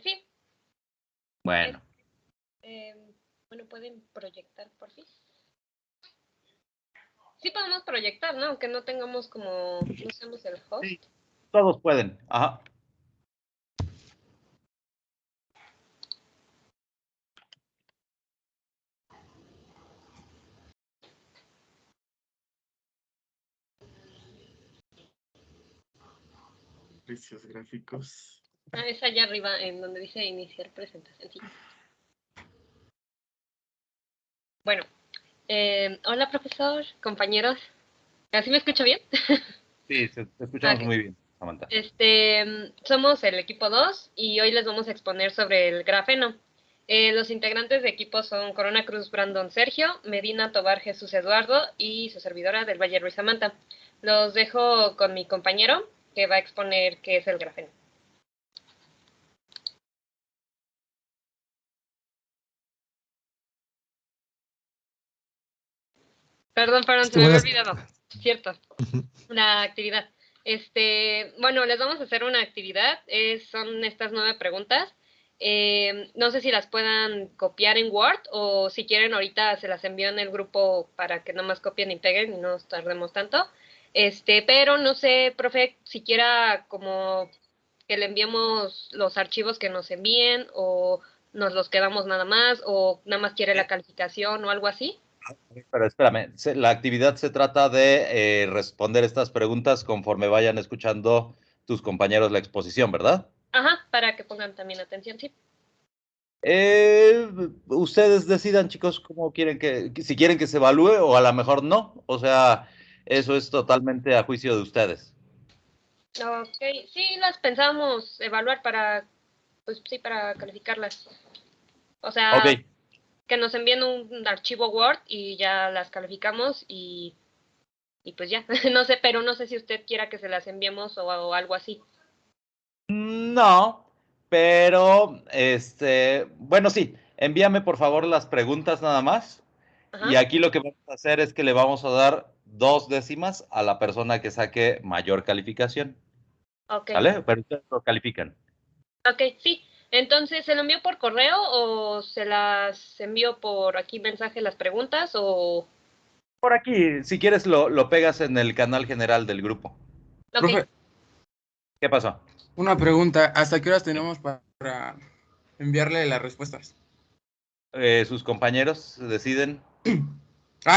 Sí. Bueno. Bueno, ¿pueden proyectar por fin? Sí podemos proyectar, ¿no? Aunque no tengamos no usemos el host. Sí, todos pueden. Ajá. Servicios gráficos. Es allá arriba en donde dice iniciar presentación. Sí. Bueno, hola profesor, compañeros. ¿Así me escucho bien? Sí, te escuchamos Okay. muy bien, Samantha. Somos el equipo 2 y hoy les vamos a exponer sobre el grafeno. Los integrantes de equipo son Corona Cruz Brandon Sergio, Medina Tobar Jesús Eduardo y su servidora del Valle Ruiz Samantha. Los dejo con mi compañero que va a exponer qué es el grafeno. Perdón, se me había olvidado. Cierto. Una actividad. Bueno, les vamos a hacer una actividad. Son estas 9 preguntas. No sé si las puedan copiar en Word o si quieren ahorita se las envío en el grupo para que nomás copien y peguen y no nos tardemos tanto. Pero no sé, profe, si quiera como que le enviemos los archivos que nos envíen o nos los quedamos nada más o nada más quiere la calificación o algo así. Pero espérame, la actividad se trata de responder estas preguntas conforme vayan escuchando tus compañeros la exposición, ¿verdad? Ajá, para que pongan también atención, sí. Ustedes decidan, chicos, cómo quieren si quieren que se evalúe o a lo mejor no. O sea, eso es totalmente a juicio de ustedes. Ok, sí, las pensamos evaluar pues sí, para calificarlas. O sea, Ok. que nos envíen un archivo Word y ya las calificamos y pues ya, no sé, pero no sé si usted quiera que se las enviemos o algo así. No, pero bueno, sí, envíame por favor las preguntas nada más. Ajá. Y aquí lo que vamos a hacer es que le vamos a dar 2 décimas a la persona que saque mayor calificación. Ok. ¿Vale? Pero ustedes lo califican. Ok, sí. Entonces, ¿se lo envío por correo o se las envío por aquí mensaje las preguntas o...? Por aquí, si quieres, lo pegas en el canal general del grupo. Ok. Profe, ¿Qué pasó? una pregunta. ¿Hasta qué horas tenemos para enviarle las respuestas? Sus compañeros deciden.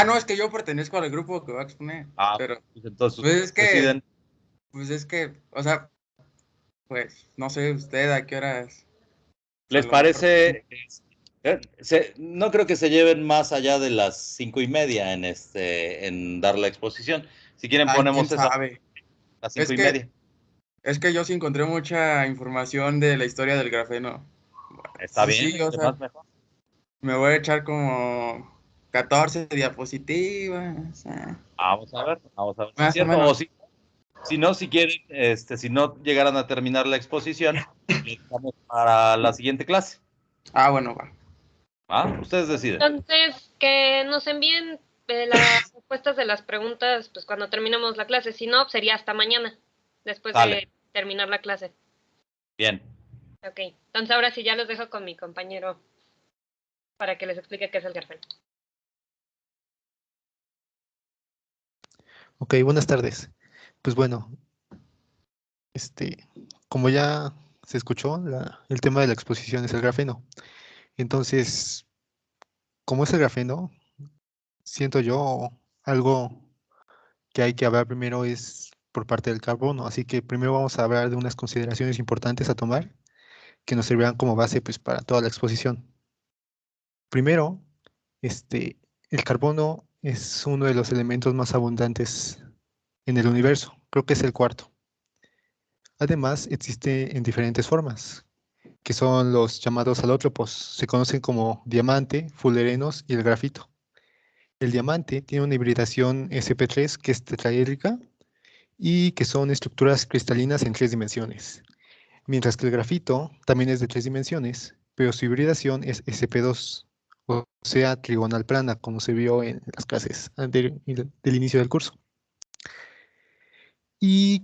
No, es que yo pertenezco al grupo que va a exponer. Pero, Pues entonces pues ustedes deciden. o sea, pues, no sé usted a qué horas. A ¿Les lo mejor. parece? No creo que se lleven más allá de las 5:30 en dar la exposición. Si quieren, Quién ponemos esa a sabe. las Es 5:30. es que yo sí encontré mucha información de la historia del grafeno. Está Sí, bien, sí, o entre más sea, mejor. me voy a echar como 14 diapositivas. Vamos a ver si es Más o cierto. O menos. si no, si quieren, si no llegaran a terminar la exposición, le dejamos para la siguiente clase. Bueno, va. Ustedes deciden. Entonces, que nos envíen las respuestas de las preguntas pues cuando terminemos la clase. Si no, sería hasta mañana, después Sale. de terminar la clase. Bien. Ok, entonces ahora sí ya los dejo con mi compañero para que les explique qué es el grafeno. Ok, buenas tardes. Pues bueno, como ya se escuchó, el tema de la exposición es el grafeno. Entonces, como es el grafeno, siento yo algo que hay que hablar primero es por parte del carbono. Así que primero vamos a hablar de unas consideraciones importantes a tomar que nos servirán como base pues, para toda la exposición. Primero, el carbono es uno de los elementos más abundantes en el universo. Creo que es el cuarto. Además, existe en diferentes formas, que son los llamados alótropos. Se conocen como diamante, fullerenos y el grafito. El diamante tiene una hibridación sp3 que es tetraédrica y que son estructuras cristalinas en 3 dimensiones. Mientras que el grafito también es de 3 dimensiones, pero su hibridación es sp2, o sea, trigonal plana, como se vio en las clases del inicio del curso. Y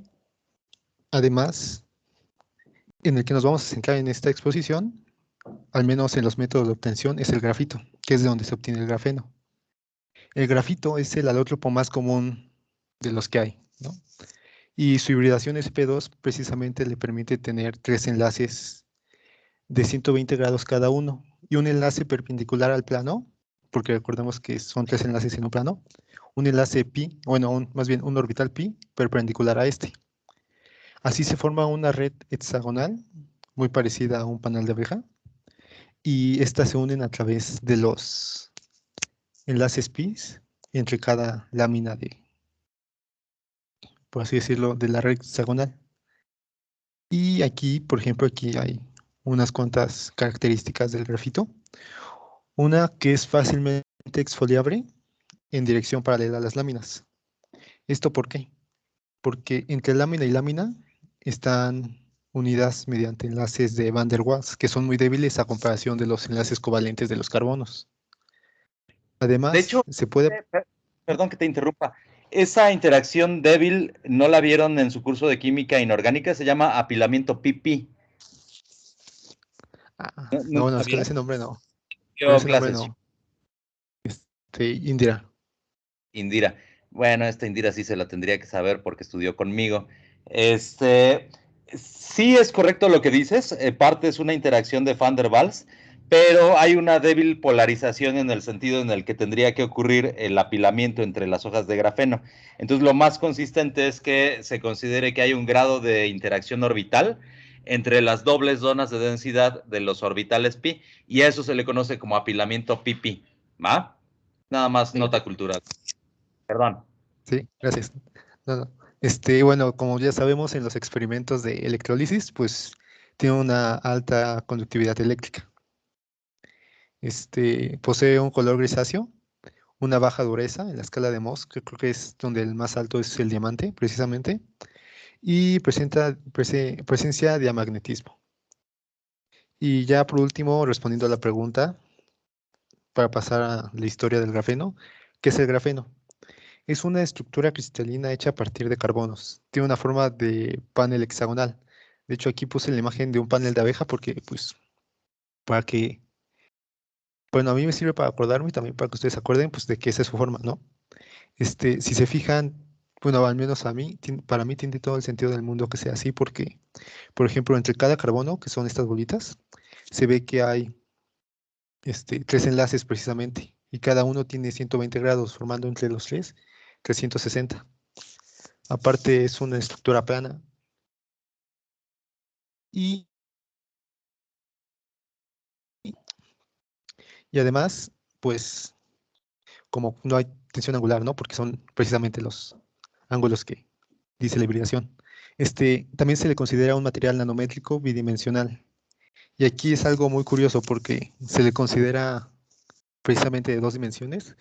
además, en el que nos vamos a centrar en esta exposición, al menos en los métodos de obtención, es el grafito, que es de donde se obtiene el grafeno. El grafito es el alótropo más común de los que hay, ¿no? Y su hibridación sp2 precisamente le permite tener 3 enlaces de 120 grados cada uno y un enlace perpendicular al plano, porque recordemos que son 3 enlaces en un plano, un enlace pi, bueno, más bien un orbital pi perpendicular a este. Así se forma una red hexagonal muy parecida a un panal de abeja y estas se unen a través de los enlaces pi entre cada lámina de, por así decirlo, de la red hexagonal. Y aquí, por ejemplo, aquí hay unas cuantas características del grafito. Una que es fácilmente exfoliable en dirección paralela a las láminas. ¿Esto por qué? Porque entre lámina y lámina están unidas mediante enlaces de Van der Waals, que son muy débiles a comparación de los enlaces covalentes de los carbonos. De Además, hecho, se puede... perdón que te interrumpa, esa interacción débil, ¿no la vieron en su curso de química inorgánica? Se llama apilamiento pi-pi. ¿No no, la es que con vieron? ese nombre no. Con Yo ese nombre clases, no. Indira. Indira. Bueno, esta Indira sí se la tendría que saber porque estudió conmigo. Sí es correcto lo que dices, parte es una interacción de Van der Waals, pero hay una débil polarización en el sentido en el que tendría que ocurrir el apilamiento entre las hojas de grafeno. Entonces, lo más consistente es que se considere que hay un grado de interacción orbital entre las dobles zonas de densidad de los orbitales pi, y a eso se le conoce como apilamiento pi-pi, ¿va? Nada más Sí, nota cultural. Perdón. sí, gracias. No, no. Bueno, como ya sabemos, en los experimentos de electrólisis, pues tiene una alta conductividad eléctrica. Posee un color grisáceo, una baja dureza en la escala de Mohs, que creo que es donde el más alto es el diamante, precisamente, y presenta presencia de diamagnetismo. Y ya por último, respondiendo a la pregunta, para pasar a la historia del grafeno, ¿qué es el grafeno? Es una estructura cristalina hecha a partir de carbonos. Tiene una forma de panel hexagonal. De hecho, aquí puse la imagen de un panel de abeja porque, pues, para que, bueno, a mí me sirve para acordarme y también para que ustedes se acuerden, pues, de que esa es su forma, ¿no? Si se fijan, bueno, al menos a mí, para mí tiene todo el sentido del mundo que sea así porque, por ejemplo, entre cada carbono, que son estas bolitas, se ve que hay 3 enlaces precisamente y cada uno tiene 120 grados, formando entre los tres 360. Aparte es una estructura plana y, y además, pues, como no hay tensión angular, ¿no? Porque son precisamente los ángulos que dice la hibridación. También se le considera un material nanométrico bidimensional. Y aquí es algo muy curioso porque se le considera precisamente de 2 dimensiones,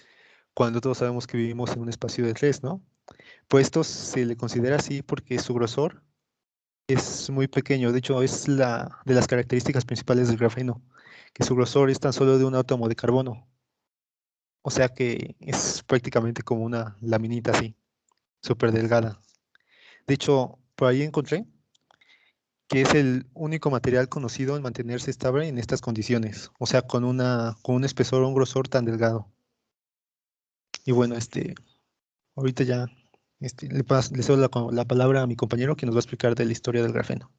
cuando todos sabemos que vivimos en un espacio de 3, ¿no? Pues esto se le considera así porque su grosor es muy pequeño. De hecho, es la de las características principales del grafeno, que su grosor es tan solo de un átomo de carbono. O sea que es prácticamente como una laminita así, súper delgada. De hecho, por ahí encontré que es el único material conocido en mantenerse estable en estas condiciones, o sea, con un espesor o un grosor tan delgado. Y bueno, ahorita ya le cedo la palabra a mi compañero que nos va a explicar de la historia del grafeno.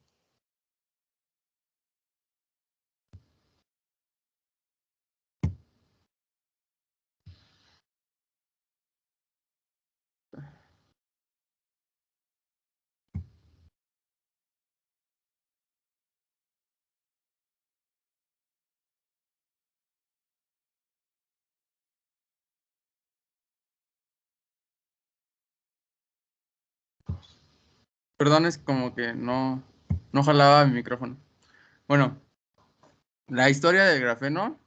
Perdón, es como que no jalaba mi micrófono. Bueno, la historia del grafeno,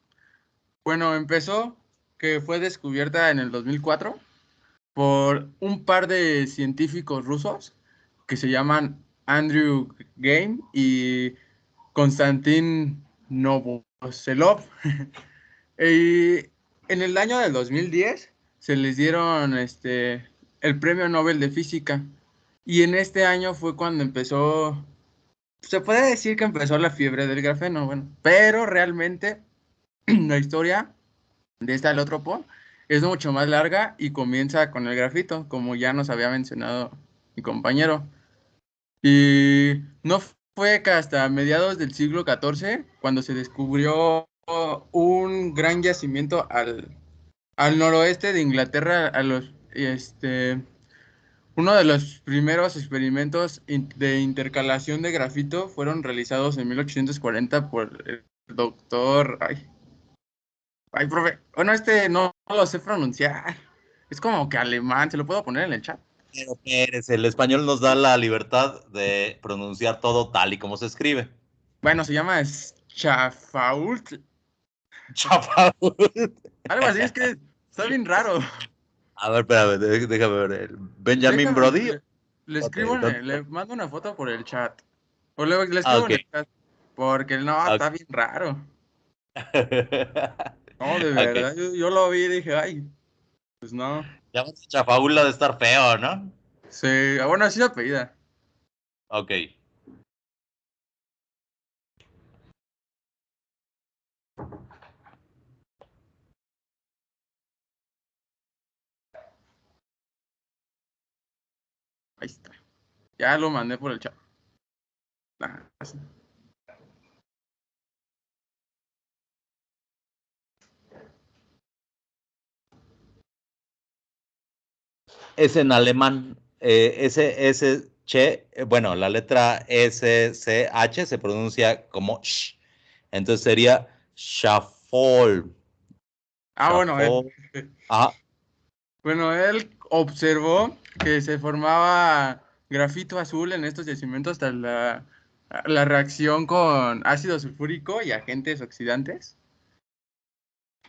bueno, empezó que fue descubierta en el 2004 por un par de científicos rusos que se llaman Andrew Game y Konstantin Novoselov. Y en el año del 2010 se les dieron el Premio Nobel de Física. Y en este año fue cuando empezó se puede decir que empezó la fiebre del grafeno, bueno, pero realmente la historia de este alótropo es mucho más larga y comienza con el grafito, como ya nos había mencionado mi compañero. Y no fue que hasta mediados del siglo XIV cuando se descubrió un gran yacimiento al noroeste de Inglaterra, uno de los primeros experimentos de intercalación de grafito fueron realizados en 1840 por el doctor... Ay, profe, bueno, no lo sé pronunciar. Es como que alemán, ¿se lo puedo poner en el chat? Pero Pérez, el español nos da la libertad de pronunciar todo tal y como se escribe. Bueno, se llama Schaffhaut. Chafaúl. Algo así, es que está bien raro. A ver, espérame, déjame ver. ¿Benjamin Déjame, Brody? le escribo, le mando una foto por el chat. O le Ah, escribo ok. en el chat. Porque no, Ok. está bien raro. No, de Ok. verdad, yo lo vi y dije, ay, pues no. Ya Chafaúl ha de estar feo, ¿no? Sí, bueno, así se apellida. Ok. Ahí está. Ya lo mandé por el chat. Ah, así. Es en alemán. Bueno, la letra SCH se pronuncia como sh. Entonces sería Schaffol. Ah, bueno, Schaffol. Ah, bueno, él observó que se formaba grafito azul en estos yacimientos tras la reacción con ácido sulfúrico y agentes oxidantes.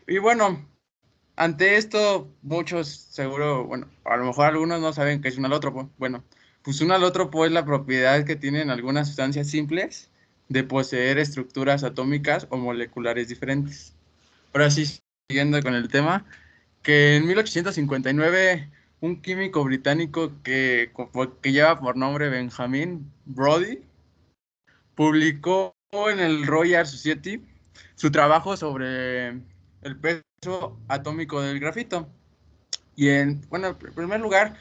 Y bueno, ante esto, muchos seguro, bueno, a lo mejor algunos no saben qué es un alótropo. Bueno, pues un alótropo es la propiedad que tienen algunas sustancias simples de poseer estructuras atómicas o moleculares diferentes. Ahora sí, siguiendo con el tema, que en 1859 un químico británico que lleva por nombre Benjamin Brodie publicó en el Royal Society su trabajo sobre el peso atómico del grafito. Y bueno, en primer lugar,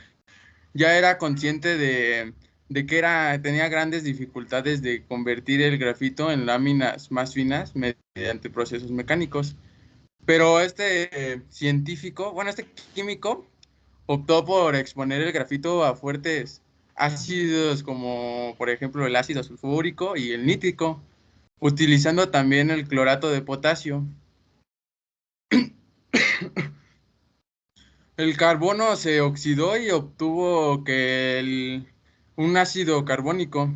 ya era consciente de que tenía grandes dificultades de convertir el grafito en láminas más finas mediante procesos mecánicos. Pero este científico, bueno, este químico, optó por exponer el grafito a fuertes ácidos como por ejemplo el ácido sulfúrico y el nítrico, utilizando también el clorato de potasio. El carbono se oxidó y obtuvo un ácido carbónico,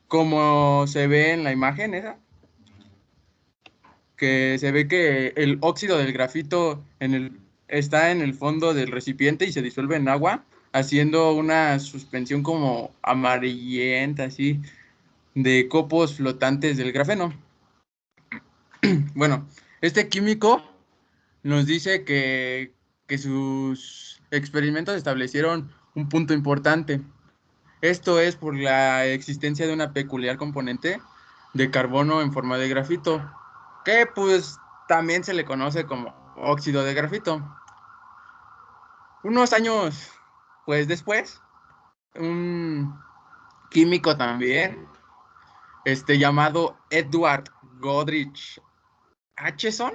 como se ve en la imagen esa, que se ve que el óxido del grafito está en el fondo del recipiente y se disuelve en agua, haciendo una suspensión como amarillenta, así, de copos flotantes del grafeno. Bueno, este químico nos dice que sus experimentos establecieron un punto importante. Esto es por la existencia de una peculiar componente de carbono en forma de grafito, que pues también se le conoce como óxido de grafito. Unos años pues después, un químico también, llamado Edward Goodrich Acheson,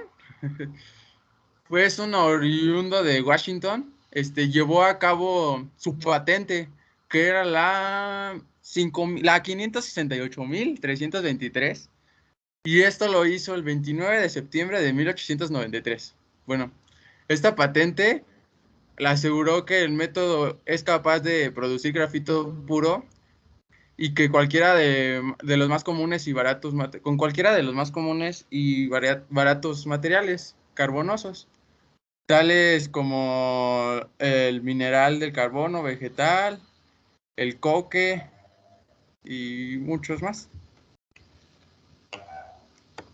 pues un oriundo de Washington, llevó a cabo su patente, que era la 568.323, y esto lo hizo el 29 de septiembre de 1893. Bueno, esta patente le aseguró que el método es capaz de producir grafito puro y que cualquiera de los más comunes y baratos, con cualquiera de los más comunes y baratos materiales carbonosos, tales como el mineral del carbono vegetal, el coque y muchos más.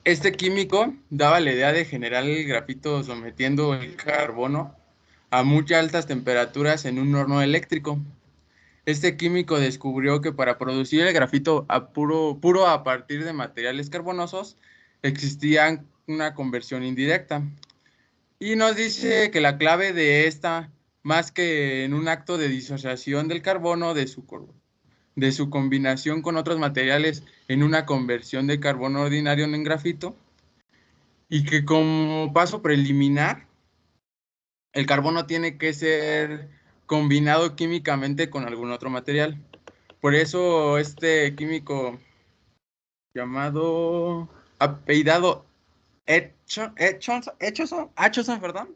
Este químico daba la idea de generar el grafito sometiendo el carbono a muy altas temperaturas en un horno eléctrico. Este químico descubrió que para producir el grafito puro a partir de materiales carbonosos, existía una conversión indirecta. Y nos dice que la clave de esta, más que en un acto de disociación del carbono de su combinación con otros materiales en una conversión de carbono ordinario en grafito, y que como paso preliminar, el carbono tiene que ser combinado químicamente con algún otro material. Por eso este químico llamado, apellidado Acheson, perdón,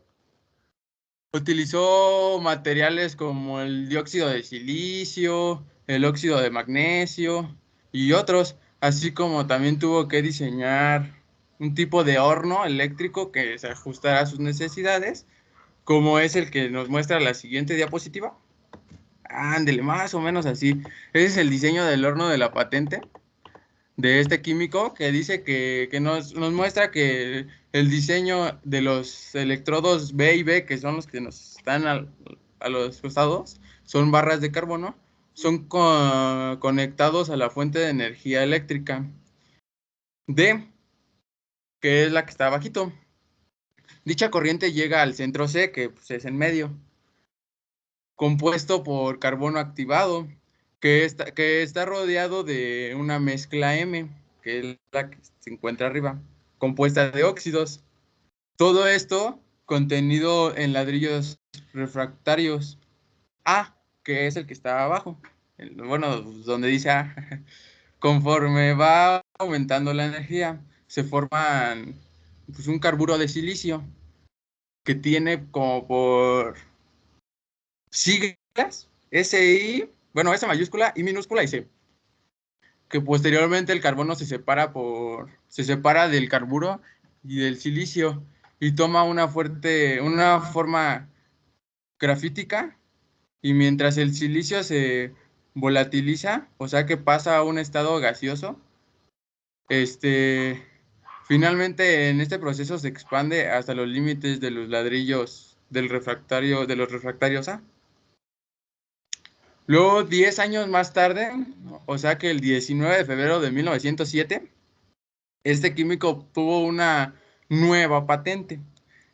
utilizó materiales como el dióxido de silicio, el óxido de magnesio y otros, así como también tuvo que diseñar un tipo de horno eléctrico que se ajustara a sus necesidades, como es el que nos muestra la siguiente diapositiva. Ándele, más o menos así. Ese es el diseño del horno de la patente de este químico, que dice que nos muestra que el diseño de los electrodos B y B, que son los que nos están a los costados, son barras de carbono, son conectados a la fuente de energía eléctrica D, que es la que está abajito. Dicha corriente llega al centro C, que pues, es en medio, compuesto por carbono activado, que está rodeado de una mezcla M, que es la que se encuentra arriba, compuesta de óxidos. Todo esto contenido en ladrillos refractarios A, que es el que está abajo. Bueno, donde dice A. Conforme va aumentando la energía, se forman pues, un carburo de silicio que tiene como por siglas SI, bueno, S mayúscula, I minúscula y C, que posteriormente el carbono se separa del carburo y del silicio y toma una forma grafítica, y mientras el silicio se volatiliza, o sea que pasa a un estado gaseoso, finalmente en este proceso se expande hasta los límites de los ladrillos de los refractarios A. Luego, 10 años más tarde, o sea que el 19 de febrero de 1907, este químico obtuvo una nueva patente,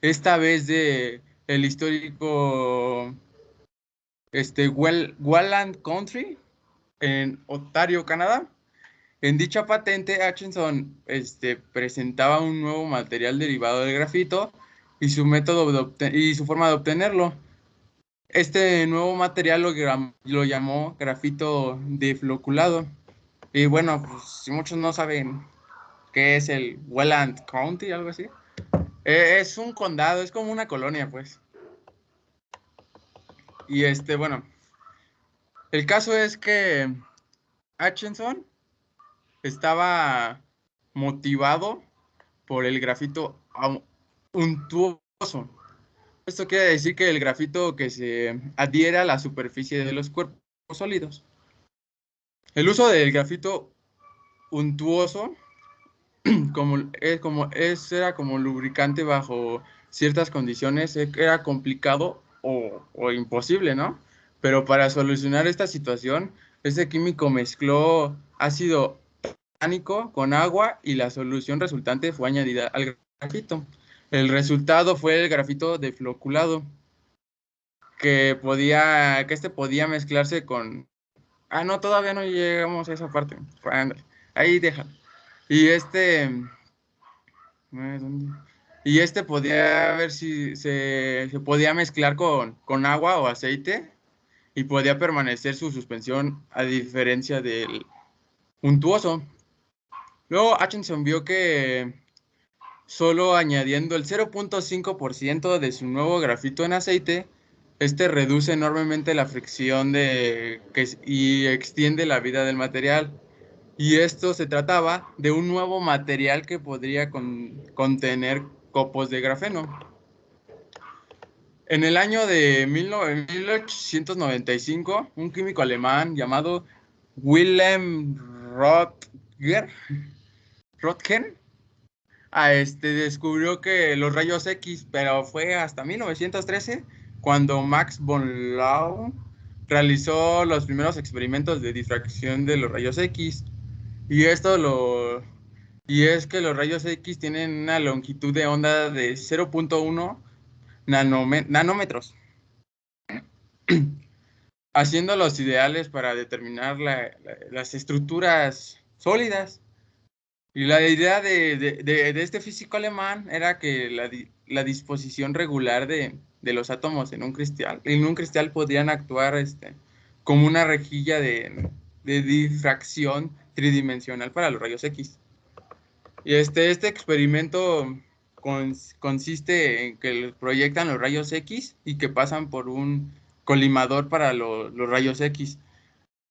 esta vez de el histórico Welland Country, en Ontario, Canadá. En dicha patente, Hutchinson presentaba un nuevo material derivado del grafito y su forma de obtenerlo. Este nuevo material lo llamó grafito defloculado. Y bueno, pues, si muchos no saben qué es el Welland County, algo así, es un condado, es como una colonia, pues. Y bueno, el caso es que Hutchinson estaba motivado por el grafito untuoso. Esto quiere decir que el grafito que se adhiere a la superficie de los cuerpos sólidos. El uso del grafito untuoso era como lubricante bajo ciertas condiciones, era complicado o imposible, ¿no? Pero para solucionar esta situación, este químico mezcló ácido tánico con agua y la solución resultante fue añadida al grafito. El resultado fue el grafito defloculado, que podía mezclarse con... Ah, no, todavía no llegamos a esa parte. Ahí deja. Y podía ver si se podía mezclar con agua o aceite y podía permanecer su suspensión a diferencia del untuoso. Luego Hutchinson vio que solo añadiendo el 0.5% de su nuevo grafito en aceite, reduce enormemente la fricción y extiende la vida del material. Y esto se trataba de un nuevo material que podría contener copos de grafeno. En el año de 1895, un químico alemán llamado Wilhelm Röntgen descubrió que los rayos X, pero fue hasta 1913 cuando Max von Laue realizó los primeros experimentos de difracción de los rayos X. Y es que los rayos X tienen una longitud de onda de 0.1 nanómetros, haciéndolos ideales para determinar las estructuras sólidas. Y la idea de este físico alemán era que la disposición regular de los átomos en un cristal podrían actuar como una rejilla de difracción tridimensional para los rayos X. Y este experimento consiste en que proyectan los rayos X y que pasan por un colimador para los rayos X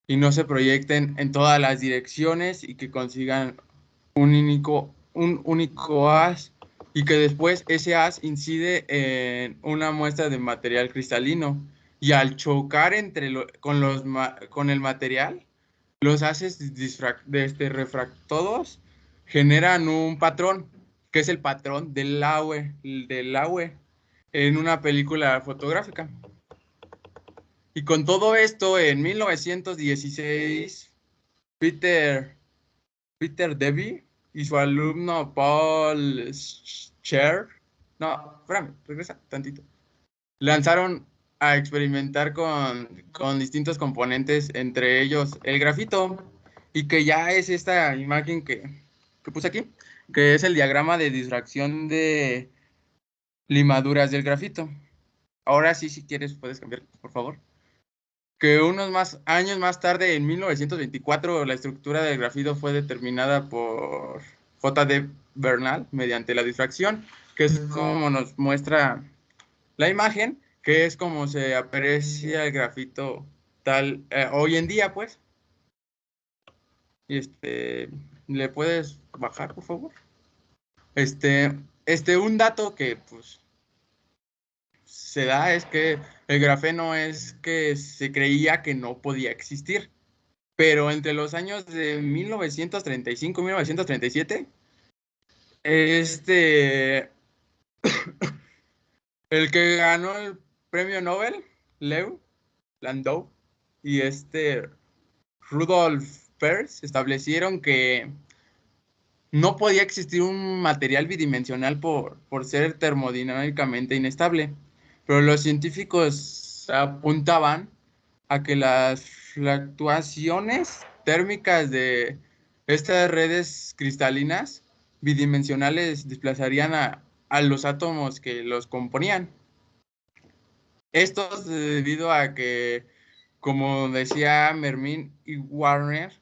y no se proyecten en todas las direcciones y que consigan un único haz y que después ese haz incide en una muestra de material cristalino y al chocar con el material, los haces refractados generan un patrón, que es el patrón del Laue en una película fotográfica. Y con todo esto, en 1916, Peter Debye y su alumno Paul Scher, no, espérame, regresa tantito, lanzaron a experimentar con distintos componentes, entre ellos el grafito, y que ya es esta imagen que puse aquí, que es el diagrama de difracción de limaduras del grafito. Ahora sí, si quieres, puedes cambiar, por favor. Que unos años más tarde, en 1924, la estructura del grafito fue determinada por J.D. Bernal mediante la difracción, que es como nos muestra la imagen, que es como se aprecia el grafito tal hoy en día, pues. Y ¿le puedes bajar, por favor? Un dato que, pues, se da es que el grafeno es que se creía que no podía existir. Pero entre los años de 1935 y 1937, el que ganó el premio Nobel, Lew Landau, y Rudolf Peirce establecieron que no podía existir un material bidimensional por ser termodinámicamente inestable. Pero los científicos apuntaban a que las fluctuaciones térmicas de estas redes cristalinas bidimensionales desplazarían a los átomos que los componían. Esto es debido a que, como decía Mermin y Warner,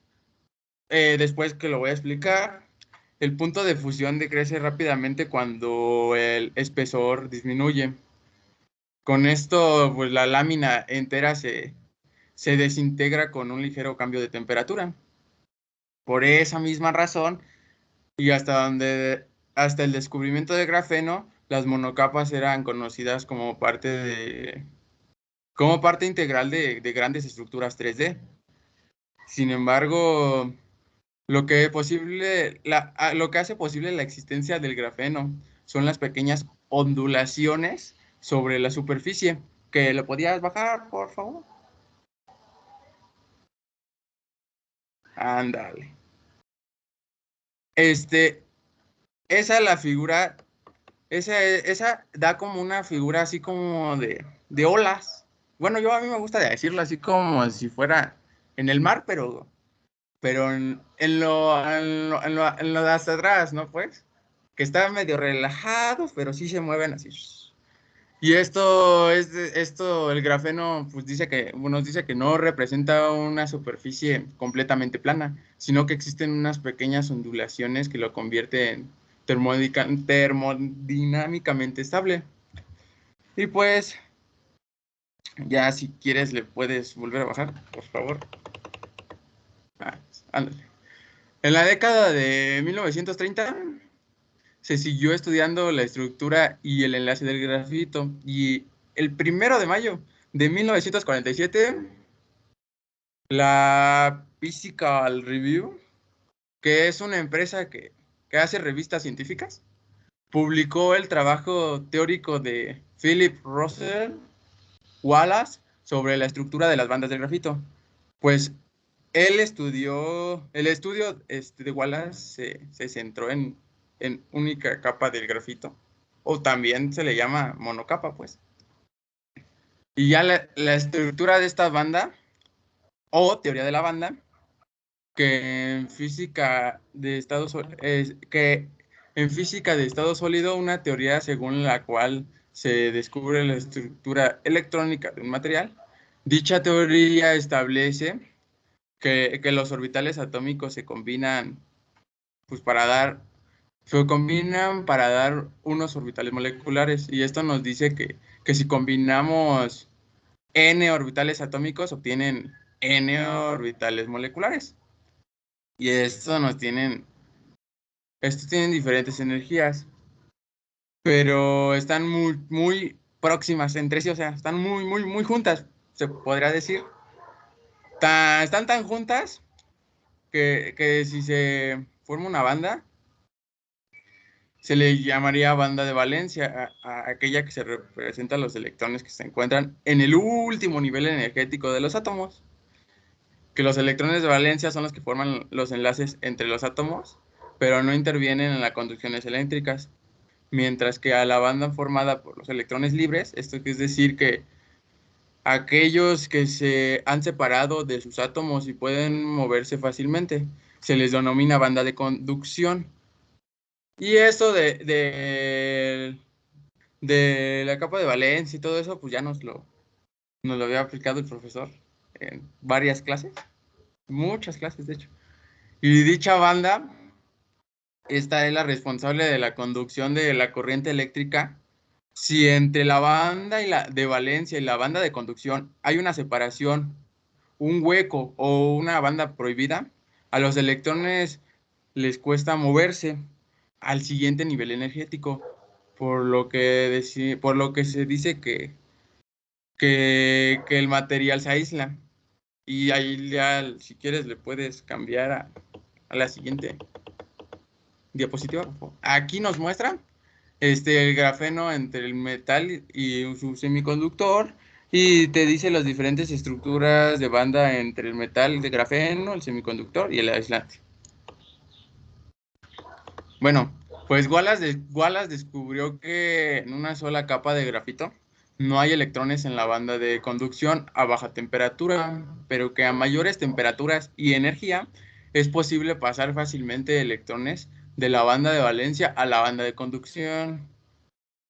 después que lo voy a explicar, el punto de fusión decrece rápidamente cuando el espesor disminuye. Con esto, pues la lámina entera se desintegra con un ligero cambio de temperatura. Por esa misma razón, y hasta el descubrimiento del grafeno, las monocapas eran conocidas como parte integral de grandes estructuras 3D. Sin embargo, lo que hace posible la existencia del grafeno son las pequeñas ondulaciones sobre la superficie. ¿Que lo podías bajar, por favor? Ándale. Esa la figura, esa da como una figura así como de olas. Bueno, a mí me gusta decirlo así como si fuera en el mar, pero en lo de hasta atrás, ¿no? Pues, que están medio relajados, pero sí se mueven así. Y el grafeno, pues nos dice que no representa una superficie completamente plana, sino que existen unas pequeñas ondulaciones que lo convierten termodinámicamente estable. Y pues, ya si quieres le puedes volver a bajar, por favor. Ándale. En la década de 1930 se siguió estudiando la estructura y el enlace del grafito, y el 1 de mayo de 1947, la Physical Review, que es una empresa que hace revistas científicas, publicó el trabajo teórico de Philip Russell Wallace sobre la estructura de las bandas del grafito. Pues el estudio de Wallace se centró en única capa del grafito, o también se le llama monocapa, pues. Y ya la estructura de esta banda, o teoría de la banda, que en física de estado sólido, una teoría según la cual se descubre la estructura electrónica de un material. Dicha teoría establece que los orbitales atómicos se combinan para dar unos orbitales moleculares, y esto nos dice que si combinamos n orbitales atómicos obtienen n orbitales moleculares, y estos tienen diferentes energías, pero están muy, muy próximas entre sí, o sea, están muy, muy, muy juntas, se podría decir. Están tan juntas que si se forma una banda, se le llamaría banda de valencia a aquella que se representa los electrones que se encuentran en el último nivel energético de los átomos. Que los electrones de valencia son los que forman los enlaces entre los átomos, pero no intervienen en las conducciones eléctricas. Mientras que a la banda formada por los electrones libres, esto es decir que aquellos que se han separado de sus átomos y pueden moverse fácilmente, se les denomina banda de conducción. Y esto de la capa de valencia y todo eso, pues ya nos lo había aplicado el profesor en varias clases, muchas clases de hecho. Y dicha banda, esta es la responsable de la conducción de la corriente eléctrica. Si entre la banda de valencia y la banda de conducción hay una separación, un hueco o una banda prohibida, a los electrones les cuesta moverse al siguiente nivel energético, por lo que se dice que el material se aísla. Y ahí ya, si quieres, le puedes cambiar a la siguiente diapositiva. Aquí nos muestra el grafeno entre el metal y su semiconductor, y te dice las diferentes estructuras de banda entre el metal de grafeno, el semiconductor y el aislante. Bueno, pues Wallace descubrió que en una sola capa de grafito no hay electrones en la banda de conducción a baja temperatura, pero que a mayores temperaturas y energía es posible pasar fácilmente electrones de la banda de valencia a la banda de conducción.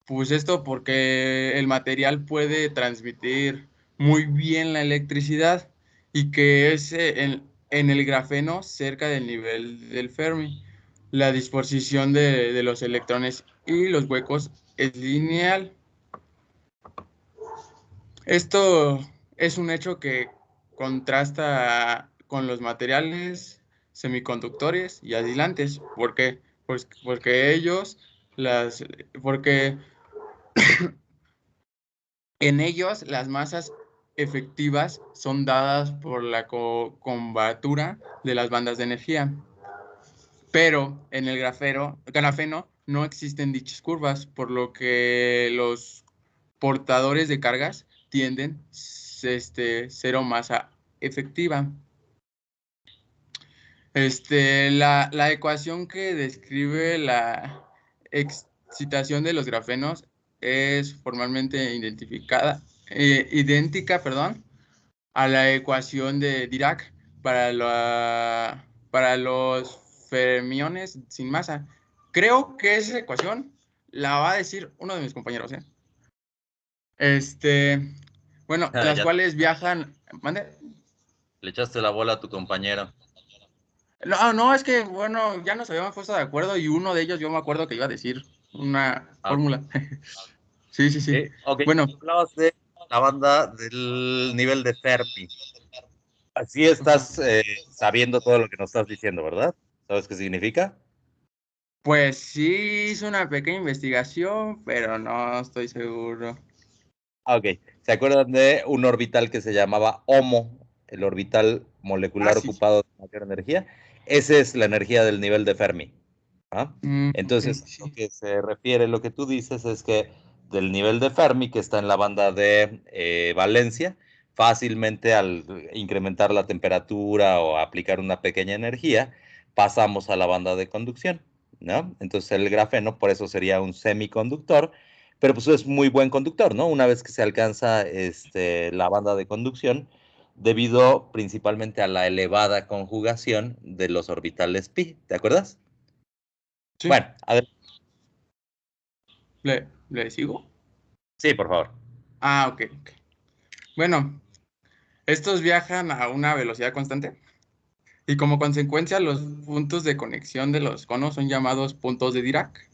Pues esto porque el material puede transmitir muy bien la electricidad, y que es en el grafeno cerca del nivel del Fermi. La disposición de los electrones y los huecos es lineal. Esto es un hecho que contrasta con los materiales semiconductores y aislantes. ¿Por qué? Pues porque en ellos las masas efectivas son dadas por la curvatura de las bandas de energía. Pero en el grafeno no existen dichas curvas, por lo que los portadores de cargas tienden cero masa efectiva. La ecuación que describe la excitación de los grafenos es formalmente idéntica, a la ecuación de Dirac para los fermiones sin masa. Creo que esa ecuación la va a decir uno de mis compañeros, ¿eh? Bueno, las cuales viajan. ¿Mande? Le echaste la bola a tu compañero. No, es que, bueno, ya nos habíamos puesto de acuerdo, y uno de ellos yo me acuerdo que iba a decir una fórmula. Sí. Ok, Bueno, hablabas de la banda del nivel de Fermi. Así estás sabiendo todo lo que nos estás diciendo, ¿verdad? ¿Sabes qué significa? pues sí hice una pequeña investigación, pero no estoy seguro. Ok, ¿se acuerdan de un orbital que se llamaba HOMO, el orbital molecular Sí. ocupado de mayor energía? Esa es la energía del nivel de Fermi. ¿Ah? Entonces, Okay, sí. lo que se refiere, lo que tú dices es que del nivel de Fermi, que está en la banda de valencia, fácilmente al incrementar la temperatura o aplicar una pequeña energía, pasamos a la banda de conducción, ¿no? Entonces el grafeno por eso sería un semiconductor, pero pues es muy buen conductor, ¿no? Una vez que se alcanza la banda de conducción, debido principalmente a la elevada conjugación de los orbitales pi, ¿te acuerdas? Sí. Bueno, a ver. ¿Le sigo? Sí, por favor. Ah, ok. Bueno, estos viajan a una velocidad constante y como consecuencia los puntos de conexión de los conos son llamados puntos de Dirac.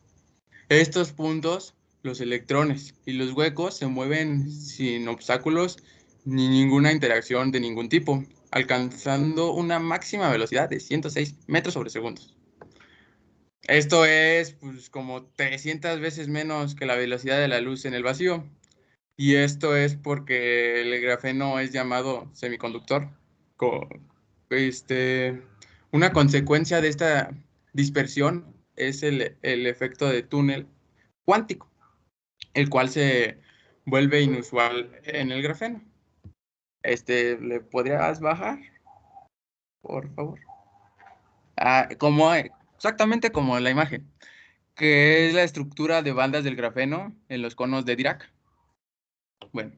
Estos puntos, los electrones y los huecos se mueven sin obstáculos ni ninguna interacción de ningún tipo, alcanzando una máxima velocidad de 106 metros sobre segundos. Esto es pues, como 300 veces menos que la velocidad de la luz en el vacío. Y esto es porque el grafeno es llamado semiconductor. Una consecuencia de esta dispersión es el efecto de túnel cuántico, el cual se vuelve inusual en el grafeno. ¿Le podrías bajar, por favor? Exactamente como en la imagen, que es la estructura de bandas del grafeno en los conos de Dirac. Bueno,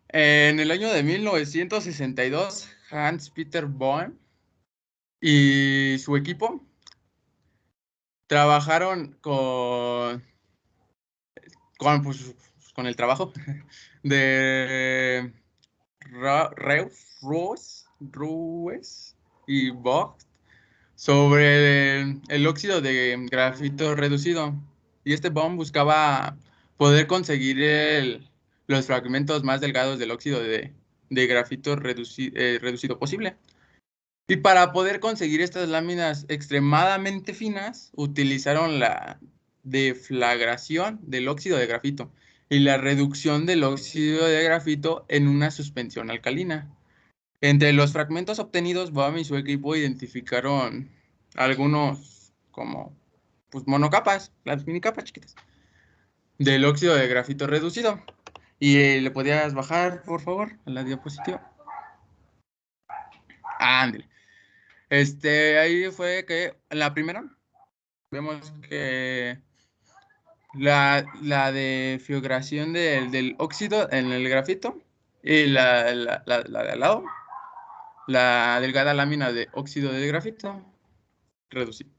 en el año de 1962, Hans-Peter Bohm y su equipo trabajaron con el trabajo de Rues y Vogt sobre el óxido de grafito reducido. Y este Bohm buscaba poder conseguir los fragmentos más delgados del óxido de grafito reducido posible. Y para poder conseguir estas láminas extremadamente finas, utilizaron la deflagración del óxido de grafito y la reducción del óxido de grafito en una suspensión alcalina. Entre los fragmentos obtenidos, Bohm y su equipo identificaron algunos como pues, monocapas, las mini capas chiquitas, del óxido de grafito reducido. ¿Y le podías bajar, por favor, a la diapositiva? Ándale. Ahí fue que la primera vemos que la deflagración del óxido en el grafito y la de al lado, la delgada lámina de óxido de grafito reducido.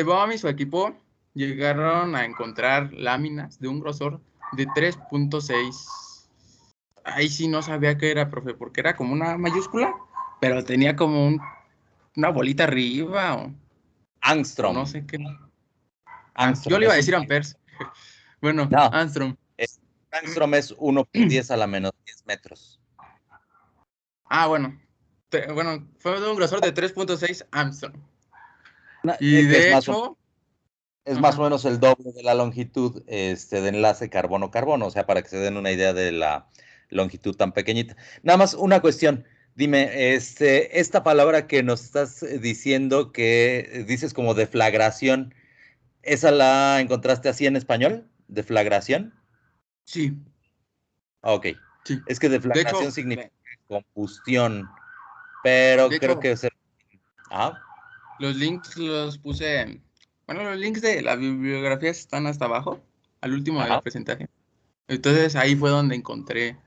Bohm y su equipo llegaron a encontrar láminas de un grosor de 3.6. Ahí sí no sabía qué era, profe, porque era como una mayúscula, pero tenía como una bolita arriba o Angstrom. no sé qué. Angstrom. Yo le iba a decir amperes. Bueno, No, Angstrom. Angstrom es 1 por 10 a la menos 10 metros. Bueno. Bueno, fue de un grosor de 3.6 Armstrong. Que Y de es hecho... Es más o menos el doble de la longitud de enlace carbono-carbono, o sea, para que se den una idea de la longitud tan pequeñita. Nada más una cuestión, dime, esta palabra que nos estás diciendo, que dices como deflagración, ¿esa la encontraste así en español? ¿Deflagración? Sí. Ok, Sí. es que De deflagración hecho, significa combustión, pero creo que es... los links los puse... Bueno, los links de la bibliografía están hasta abajo, al último de la presentación. Entonces ahí fue donde encontré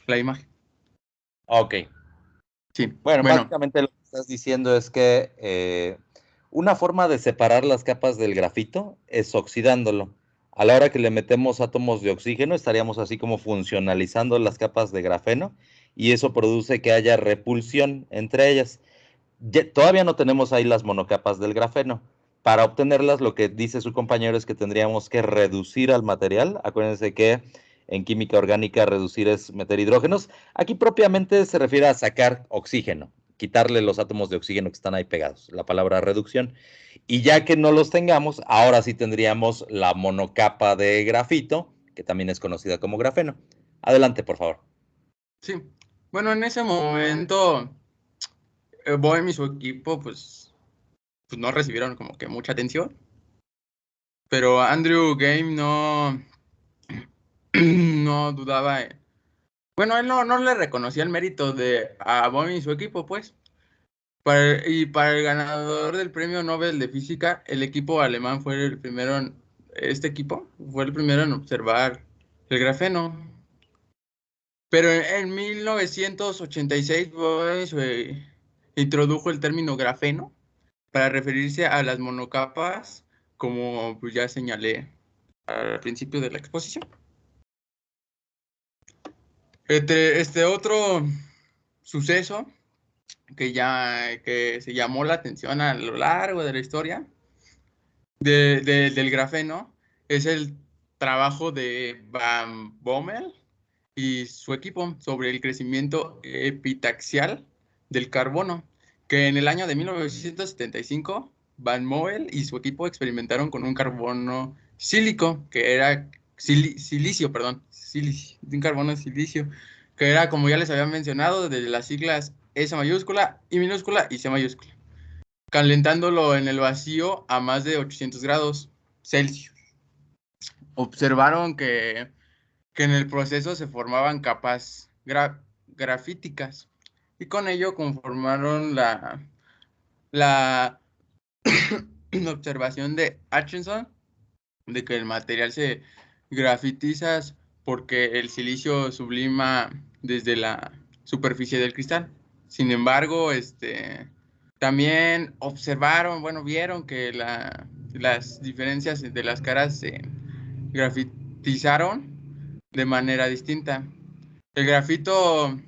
la imagen. Ok. Sí. Bueno, básicamente lo que estás diciendo es que una forma de separar las capas del grafito es oxidándolo. A la hora que le metemos átomos de oxígeno, estaríamos así como funcionalizando las capas de grafeno y eso produce que haya repulsión entre ellas. Todavía no tenemos ahí las monocapas del grafeno. Para obtenerlas, lo que dice su compañero es que tendríamos que reducir al material. Acuérdense que en química orgánica reducir es meter hidrógenos. Aquí propiamente se refiere a sacar oxígeno, quitarle los átomos de oxígeno que están ahí pegados, la palabra reducción. Y ya que no los tengamos, ahora sí tendríamos la monocapa de grafito, que también es conocida como grafeno. Adelante, por favor. Sí. Bueno, en ese momento, Bohem y su equipo, pues no recibieron como que mucha atención. Pero Andrew Game no dudaba Bueno, él no le reconocía el mérito a Bohm y su equipo, pues. Y para el ganador del premio Nobel de Física, el equipo alemán fue el primero este equipo fue el primero en observar el grafeno. Pero en 1986 Bohm introdujo el término grafeno para referirse a las monocapas, como pues, ya señalé al principio de la exposición. Este otro suceso que se llamó la atención a lo largo de la historia del grafeno es el trabajo de Van Bommel y su equipo sobre el crecimiento epitaxial del carbono, que en el año de 1975 Van Bommel y su equipo experimentaron con un carbono sílico, que era silicio, un carbono silicio, que era, como ya les había mencionado, de las siglas S mayúscula, I minúscula y C mayúscula, calentándolo en el vacío a más de 800 grados Celsius. Observaron que en el proceso se formaban capas grafíticas y con ello conformaron la observación de Hutchinson de que el material se grafitiza porque el silicio sublima desde la superficie del cristal. Sin embargo, también vieron que las diferencias de las caras se grafitizaron de manera distinta. El grafito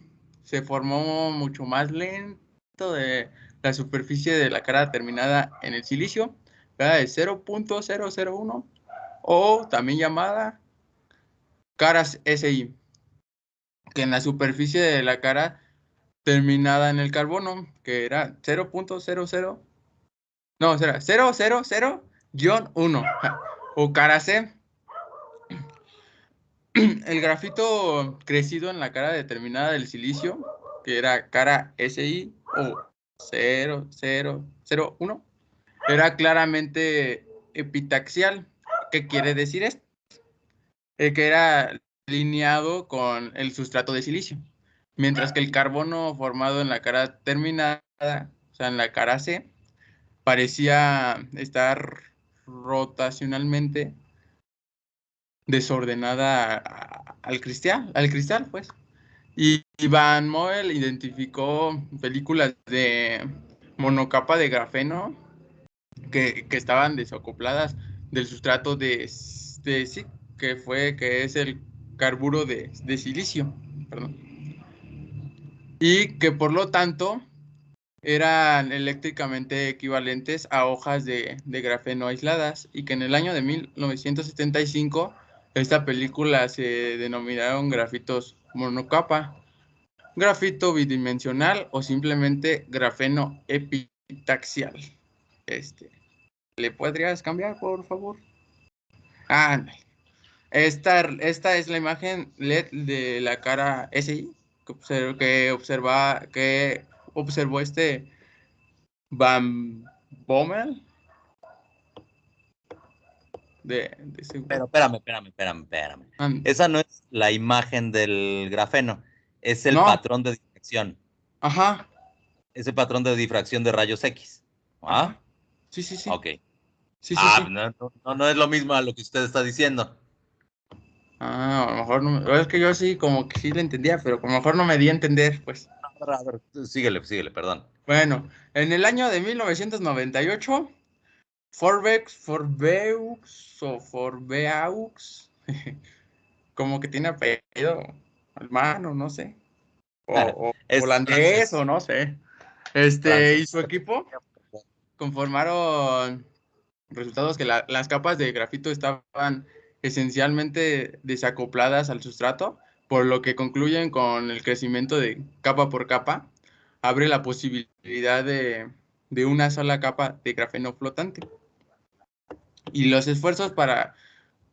se formó mucho más lento de la superficie de la cara terminada en el silicio, de 0.001, o también llamada caras SI, que en la superficie de la cara terminada en el carbono, que era 0.00, no, será 000-1, o cara C. El grafito crecido en la cara determinada del silicio, que era cara SI o 0001, era claramente epitaxial. ¿Qué quiere decir esto? Que era alineado con el sustrato de silicio, mientras que el carbono formado en la cara terminada, o sea, en la cara C, parecía estar rotacionalmente desordenada al cristal, pues. Y Van Moel identificó películas de monocapa de grafeno que estaban desacopladas del sustrato sí, que es el carburo de silicio, perdón. Y que por lo tanto eran eléctricamente equivalentes a hojas de grafeno aisladas, y que en el año de 1975 esta película se denominaron grafitos monocapa, grafito bidimensional o simplemente grafeno epitaxial. ¿Le podrías cambiar, por favor? Esta es la imagen LED de la cara SI que observó Van Bommel Pero espérame. Esa no es la imagen del grafeno, es el patrón de difracción. Ajá. Es el patrón de difracción de rayos X. ¿Ah? Ajá. Sí. Ok. Sí. No es lo mismo a lo que usted está diciendo. A lo mejor no, es que yo sí, como que sí le entendía, pero a lo mejor no me di a entender, pues. A ver, síguele, perdón. Bueno, en el año de 1998, Forbeaux, como que tiene apellido alemán o no sé, o holandés o no sé, y su equipo conformaron resultados que las capas de grafito estaban esencialmente desacopladas al sustrato, por lo que concluyen con el crecimiento de capa por capa, abre la posibilidad de una sola capa de grafeno flotante. Y los esfuerzos para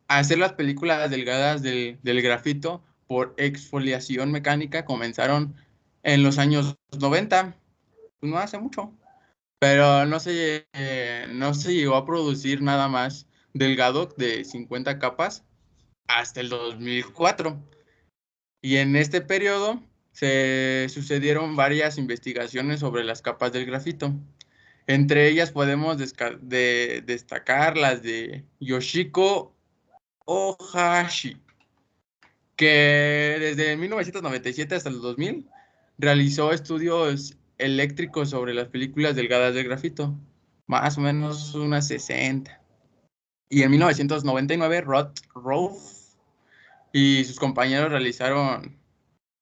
hacer las películas delgadas del grafito por exfoliación mecánica comenzaron en los años 90, no hace mucho, pero no se llegó a producir nada más delgado de 50 capas hasta el 2004. Y en este periodo se sucedieron varias investigaciones sobre las capas del grafito. Entre ellas podemos destacar las de Yoshiko Ohashi, que desde 1997 hasta el 2000 realizó estudios eléctricos sobre las películas delgadas del grafito, más o menos unas 60. Y en 1999, Roth y sus compañeros realizaron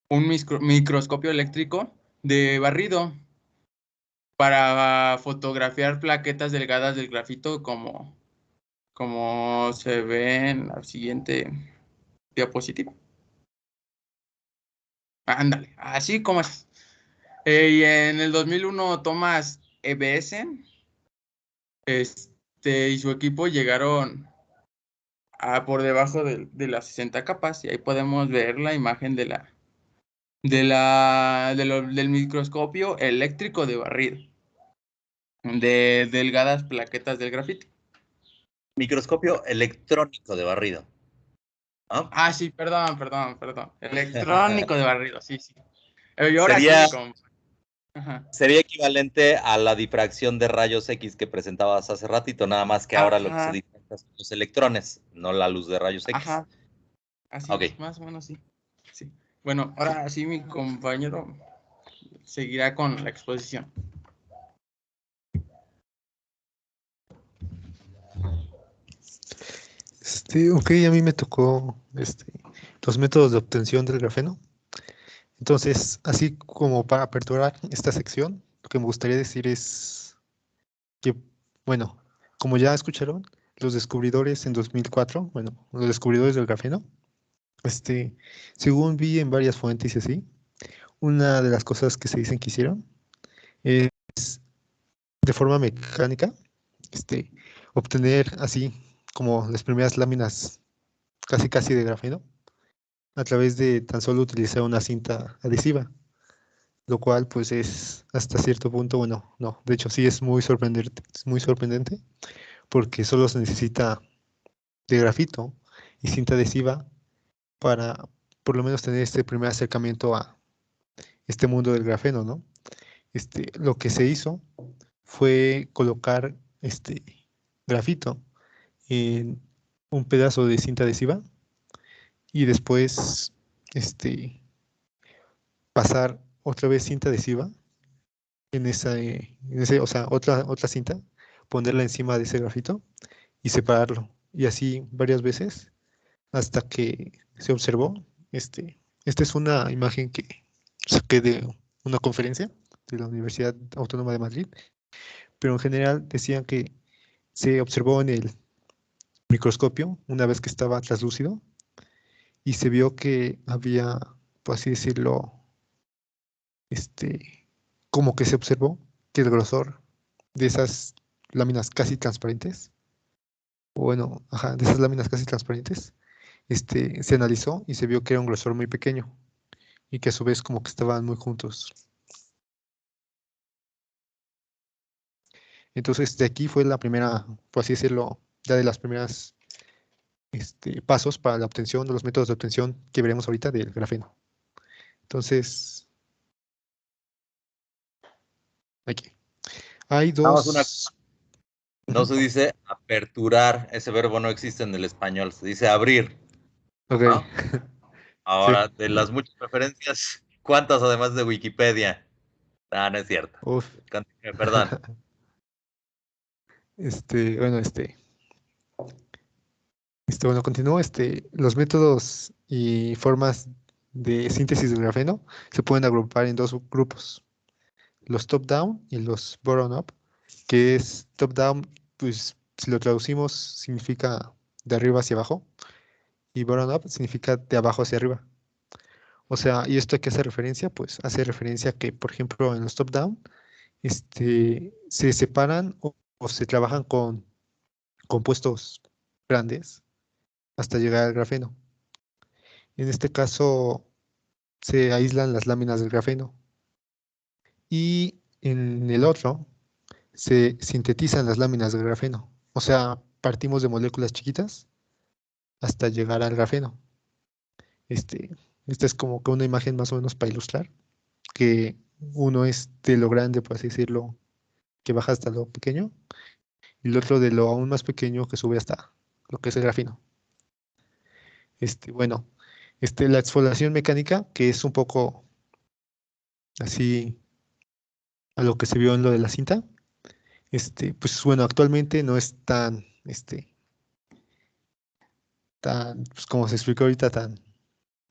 un microscopio eléctrico de barrido para fotografiar plaquetas delgadas del grafito como se ve en la siguiente diapositiva. Ándale, así como es. Y en el 2001, Thomas Ebbesen y su equipo llegaron por debajo de las 60 capas, y ahí podemos ver la imagen del microscopio eléctrico de barrido de delgadas plaquetas del grafito. Microscopio electrónico de barrido. ¿No? Ah, sí, perdón. Electrónico de barrido, sí. Y ahora Sería, sí, Ajá. sería equivalente a la difracción de rayos X que presentabas hace ratito, nada más que ahora lo que se Ajá, difracta son los electrones, no la luz de rayos X. ajá, así, Ok. más o menos sí. Bueno, ahora sí mi compañero seguirá con la exposición. Ok, a mí me tocó los métodos de obtención del grafeno. Entonces, así como para aperturar esta sección, lo que me gustaría decir es que, bueno, como ya escucharon, los descubridores en 2004, bueno, los descubridores del grafeno, según vi en varias fuentes y así, una de las cosas que se dicen que hicieron es de forma mecánica, obtener así como las primeras láminas casi de grafeno a través de tan solo utilizar una cinta adhesiva, lo cual pues es hasta cierto punto, bueno, no, de hecho sí es muy sorprendente porque solo se necesita de grafito y cinta adhesiva para por lo menos tener este primer acercamiento a este mundo del grafeno, ¿no? Lo que se hizo fue colocar grafito en un pedazo de cinta adhesiva y después pasar otra vez cinta adhesiva o sea, otra cinta, ponerla encima de ese grafito y separarlo. Y así varias veces hasta que se observó. Esta es una imagen que saqué de una conferencia de la Universidad Autónoma de Madrid, pero en general decían que se observó en el microscopio una vez que estaba translúcido y se vio que había, por así decirlo, como que se observó que el grosor de esas láminas casi transparentes, o bueno, ajá, de esas láminas casi transparentes, se analizó y se vio que era un grosor muy pequeño y que a su vez como que estaban muy juntos. Entonces, de aquí fue la primera, por así decirlo, ya de las primeras pasos para la obtención de los métodos de obtención que veremos ahorita del grafeno. Entonces, aquí. Hay Vamos una. dos. No se dice aperturar, ese verbo no existe en el español, se dice abrir, Ok, ¿no? sí. Ahora, de las muchas referencias, ¿cuántas además de Wikipedia? Ah, no es cierto. Uf. Perdón. Bueno, bueno, continúo. Los métodos y formas de síntesis del grafeno se pueden agrupar en dos grupos, los top-down y los bottom-up, que es top-down, pues si lo traducimos significa de arriba hacia abajo y bottom-up significa de abajo hacia arriba. O sea, ¿y esto a qué hace referencia? Pues hace referencia a que, por ejemplo, en los top-down, se separan o se trabajan con compuestos grandes hasta llegar al grafeno. En este caso, se aíslan las láminas del grafeno. Y en el otro, se sintetizan las láminas del grafeno. O sea, partimos de moléculas chiquitas hasta llegar al grafeno. Esta es como que una imagen más o menos para ilustrar, que uno es de lo grande, por así decirlo, que baja hasta lo pequeño, y el otro de lo aún más pequeño que sube hasta lo que es el grafeno. Bueno, la exfoliación mecánica, que es un poco así a lo que se vio en lo de la cinta, pues bueno, actualmente no es tan, pues como se explicó ahorita, tan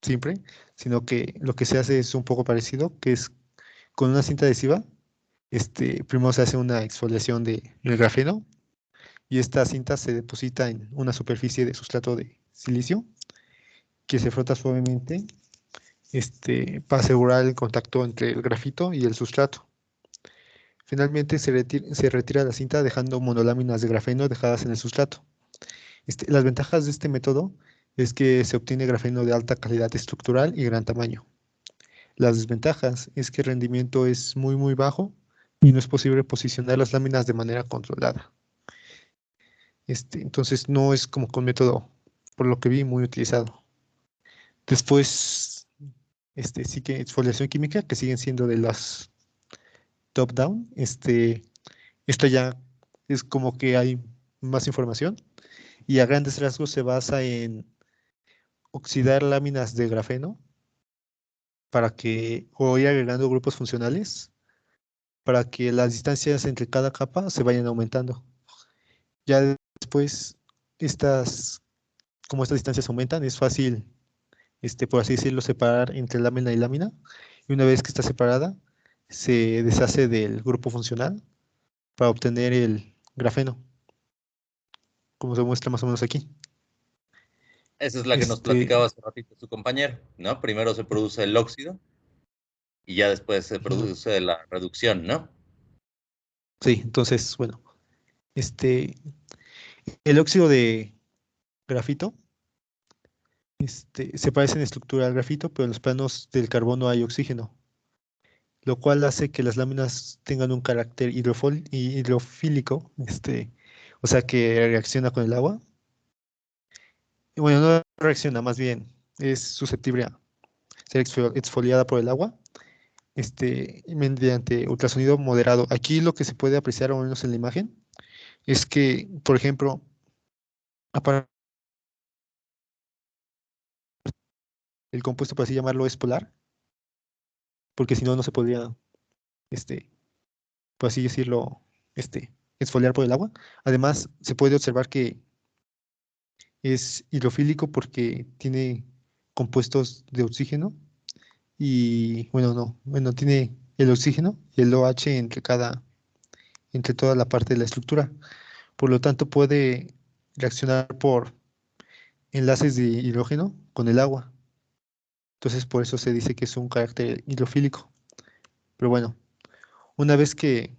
simple, sino que lo que se hace es un poco parecido, que es con una cinta adhesiva, primero se hace una exfoliación del grafeno y esta cinta se deposita en una superficie de sustrato de silicio que se frota suavemente, para asegurar el contacto entre el grafito y el sustrato. Finalmente se retira la cinta dejando monoláminas de grafeno dejadas en el sustrato. Las ventajas de este método es que se obtiene grafeno de alta calidad estructural y gran tamaño. Las desventajas es que el rendimiento es muy bajo y no es posible posicionar las láminas de manera controlada. Entonces no es como que un método, por lo que vi, muy utilizado. Después, sí que exfoliación química, que siguen siendo de las top-down. Esta ya es como que hay más información y a grandes rasgos se basa en oxidar láminas de grafeno o ir agregando grupos funcionales para que las distancias entre cada capa se vayan aumentando. Ya después, como estas distancias aumentan, es fácil, por así decirlo, separar entre lámina y lámina. Y una vez que está separada, se deshace del grupo funcional para obtener el grafeno, como se muestra más o menos aquí. Esa es la que nos platicaba hace ratito su compañero, ¿no? Primero se produce el óxido y ya después se produce la reducción, ¿no? Sí, entonces, bueno, el óxido de grafito, se parece en estructura al grafito, pero en los planos del carbono hay oxígeno, lo cual hace que las láminas tengan un carácter hidrofílico, o sea que reacciona con el agua. Y bueno, no reacciona, más bien es susceptible a ser exfoliada por el agua, mediante ultrasonido moderado. Aquí lo que se puede apreciar, o menos en la imagen, es que, por ejemplo, el compuesto, por así llamarlo, es polar, porque si no, no se podría, por así decirlo, exfoliar por el agua. Además, se puede observar que es hidrofílico porque tiene compuestos de oxígeno y, bueno, tiene el oxígeno y el OH entre toda la parte de la estructura. Por lo tanto, puede reaccionar por enlaces de hidrógeno con el agua. Entonces, por eso se dice que es un carácter hidrofílico. Pero bueno, una vez que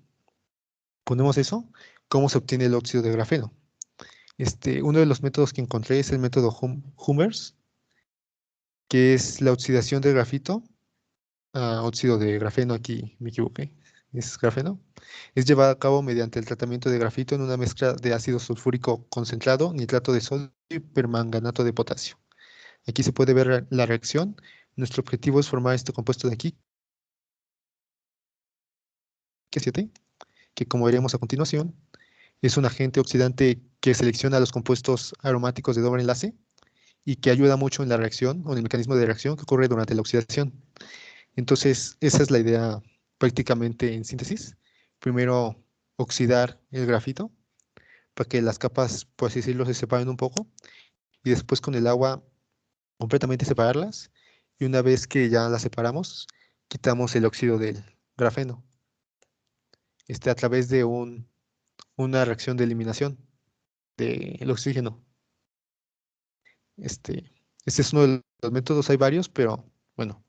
ponemos eso, ¿cómo se obtiene el óxido de grafeno? Uno de los métodos que encontré es el método Hummers, que es la oxidación de grafito a óxido de grafeno. Aquí me equivoqué, es grafeno. Es llevada a cabo mediante el tratamiento de grafito en una mezcla de ácido sulfúrico concentrado, nitrato de sodio y permanganato de potasio. Aquí se puede ver la reacción. Nuestro objetivo es formar este compuesto de aquí, que como veremos a continuación, es un agente oxidante que selecciona los compuestos aromáticos de doble enlace y que ayuda mucho en la reacción o en el mecanismo de reacción que ocurre durante la oxidación. Entonces, esa es la idea prácticamente en síntesis. Primero, oxidar el grafito para que las capas, por así decirlo, se separen un poco y después con el agua completamente separarlas. Y una vez que ya las separamos, quitamos el óxido del grafeno a través de una reacción de eliminación del oxígeno. Este es uno de los métodos, hay varios, pero bueno,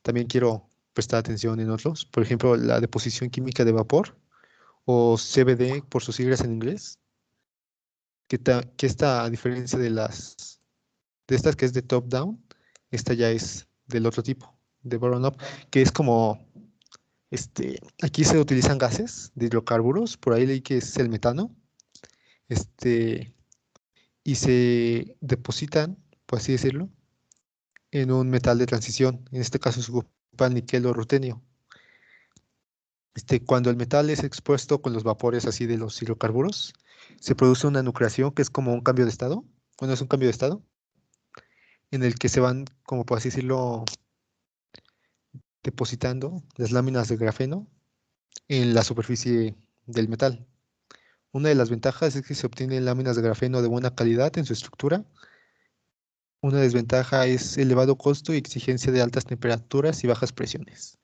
también quiero prestar atención en otros. Por ejemplo, la deposición química de vapor, o CVD por sus siglas en inglés, que esta, a diferencia de estas que es de top down, esta ya es del otro tipo, de bottom up, que es como, aquí se utilizan gases de hidrocarburos, por ahí leí que es el metano, y se depositan, por así decirlo, en un metal de transición. En este caso se ocupa el níquel o rutenio. Cuando el metal es expuesto con los vapores así de los hidrocarburos, se produce una nucleación que es como un cambio de estado. Bueno, es un cambio de estado en el que se van, como por así decirlo, depositando las láminas de grafeno en la superficie del metal. Una de las ventajas es que se obtienen láminas de grafeno de buena calidad en su estructura. Una desventaja es elevado costo y exigencia de altas temperaturas y bajas presiones.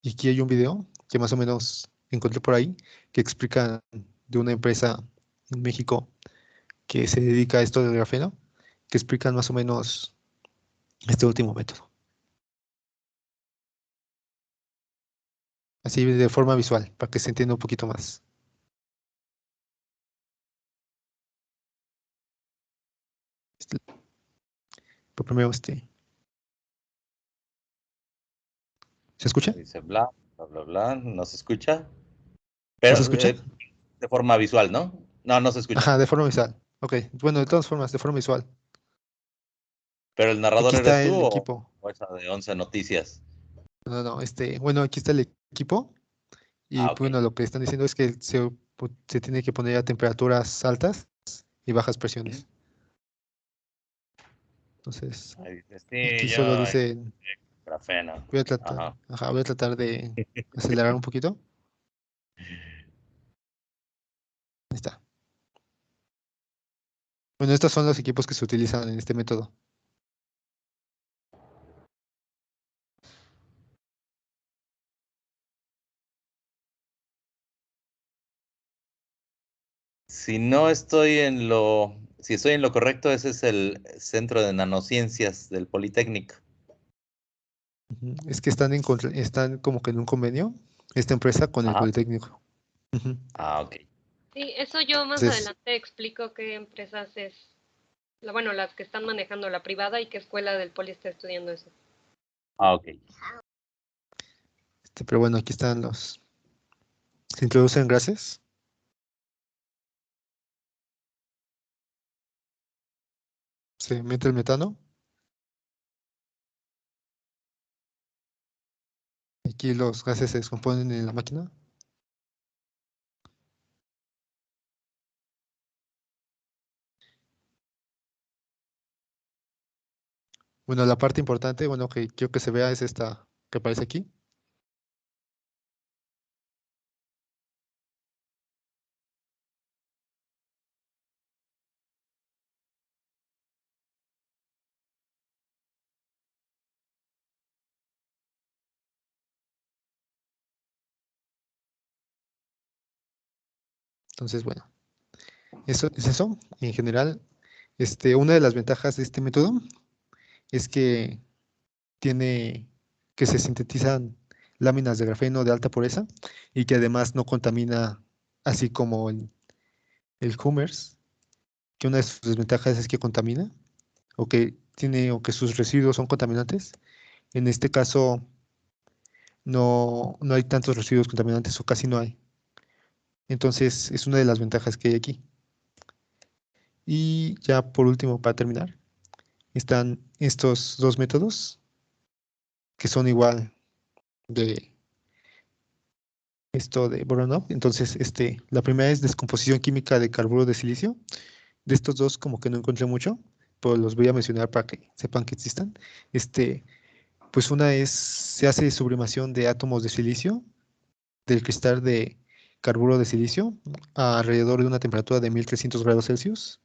Y aquí hay un video que más o menos encontré por ahí que explica de una empresa en México que se dedica a esto del grafeno, que explican más o menos este último método. Así de forma visual, para que se entienda un poquito más. Por primero, ¿se escucha? Dice bla, bla, bla, bla, no se escucha. ¿No Pero se escucha? de forma visual, ¿no? No, no se escucha. Ajá, de forma visual. Ok, bueno, de todas formas, de forma visual. ¿Pero el Aquí narrador eres está tú el equipo. o esa de 11 Noticias? No, no, bueno, aquí está el equipo y Ah, ok. bueno, lo que están diciendo es que se tiene que poner a temperaturas altas y bajas presiones. Entonces, Ahí dice, aquí sí, solo yo, dice, grafeno. Ajá. voy a tratar de acelerar un poquito. Ahí está. Bueno, estos son los equipos que se utilizan en este método. Si estoy en lo correcto, ese es el Centro de Nanociencias del Politécnico. Ujú. Es que están como que en un convenio, esta empresa con el Ajá. Politécnico. Ujú. Ah, ok. Sí, eso yo más Entonces, adelante explico qué empresas es, bueno, las que están manejando la privada y qué escuela del Poli está estudiando eso. Ah, ok. pero bueno, aquí están los. Se introducen gases. Se mete el metano. Aquí los gases se descomponen en la máquina. Bueno, la parte importante, bueno, que quiero que se vea es esta que aparece aquí. Entonces, bueno, eso es eso. En general, una de las ventajas de este método es que tiene que se sintetizan láminas de grafeno de alta pureza y que además no contamina, así como el Hummers, que una de sus desventajas es que contamina o que sus residuos son contaminantes. En este caso, no hay tantos residuos contaminantes o casi no hay. Entonces, es una de las ventajas que hay aquí. Y ya por último, para terminar, están estos dos métodos que son igual de esto de Voronov. Entonces, la primera es descomposición química de carburo de silicio. De estos dos como que no encontré mucho, pero los voy a mencionar para que sepan que existan. Pues una se hace sublimación de átomos de silicio del cristal de carburo de silicio a alrededor de una temperatura de 1300 grados Celsius,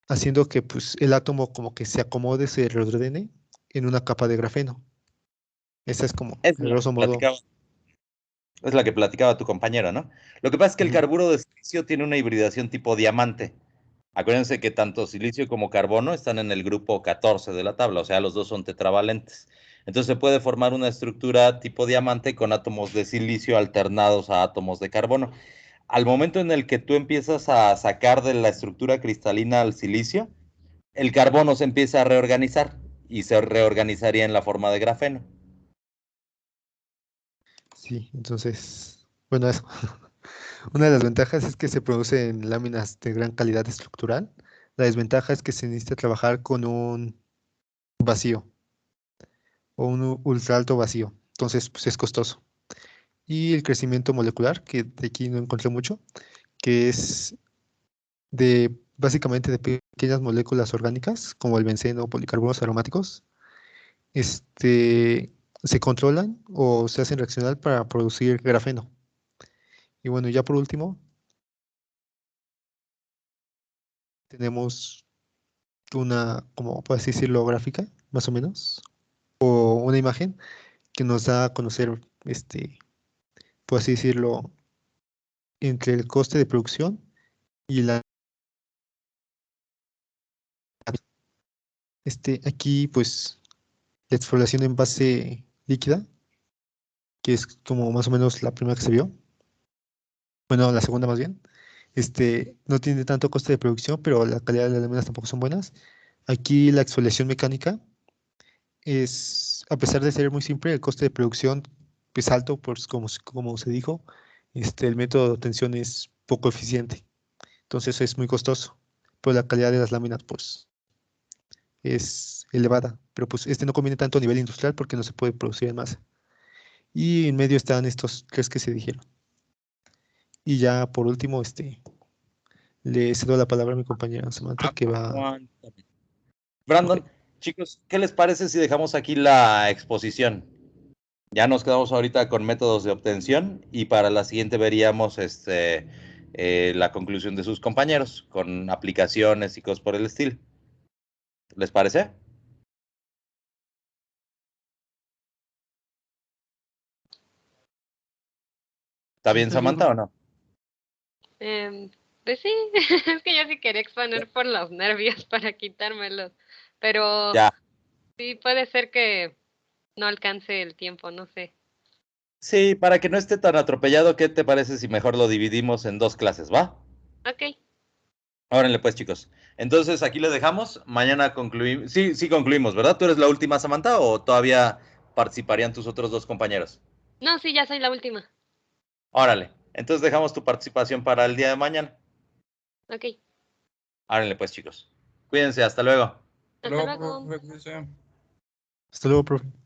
haciendo que pues, el átomo como que se acomode, se reordene en una capa de grafeno. Esa es como, Es a la que grosso modo. platicaba, es la que platicaba tu compañero, ¿no? Lo que pasa es que el Ujú. carburo de silicio tiene una hibridación tipo diamante. Acuérdense que tanto silicio como carbono están en el grupo 14 de la tabla, o sea, los dos son tetravalentes. Entonces se puede formar una estructura tipo diamante con átomos de silicio alternados a átomos de carbono. Al momento en el que tú empiezas a sacar de la estructura cristalina al silicio, el carbono se empieza a reorganizar y se reorganizaría en la forma de grafeno. Sí, entonces, bueno, eso. Una de las ventajas es que se producen láminas de gran calidad estructural. La desventaja es que se necesita trabajar con un vacío o un ultra alto vacío. Entonces, pues es costoso. Y el crecimiento molecular, que de aquí no encontré mucho, que es de básicamente de pequeñas moléculas orgánicas, como el benceno o policarbonos aromáticos, se controlan o se hacen reaccionar para producir grafeno. Y bueno, ya por último, tenemos una, como por así decirlo, gráfica, más o menos, o una imagen que nos da a conocer, por así decirlo, entre el coste de producción y aquí, pues, la exfoliación en base líquida, que es como más o menos la primera que se vio, bueno, la segunda más bien, no tiene tanto coste de producción, pero la calidad de las láminas tampoco son buenas. Aquí la exfoliación mecánica es, a pesar de ser muy simple, el coste de producción es alto, pues como se dijo, el método de obtención es poco eficiente, entonces es muy costoso, pero la calidad de las láminas, pues, es elevada, pero pues no conviene tanto a nivel industrial porque no se puede producir en masa. Y en medio están estos tres que se dijeron. Y ya por último, le cedo la palabra a mi compañera Samantha, que va. Aguántame. Brandon, Ok. chicos, ¿qué les parece si dejamos aquí la exposición? Ya nos quedamos ahorita con métodos de obtención y para la siguiente veríamos la conclusión de sus compañeros con aplicaciones y cosas por el estilo. ¿Les parece? ¿Está Sí, bien, está bien, Samantha, o profe. no? Pues sí, es que yo sí quería exponer por los nervios para quitármelos, pero Ya. sí puede ser que no alcance el tiempo, no sé. Sí, para que no esté tan atropellado, ¿qué te parece si mejor lo dividimos en dos clases, va? Ok, Órale, pues, chicos. Entonces, aquí le dejamos. Mañana concluimos. Sí, sí concluimos, ¿verdad? ¿Tú eres la última, Samantha, o todavía participarían tus otros dos compañeros? no, sí, ya soy la última. Órale. Entonces, dejamos tu participación para el día de mañana. Ok, Órale, pues, chicos. Cuídense, hasta luego. Hasta hasta luego, luego. profe, cuídese. Hasta luego, profe.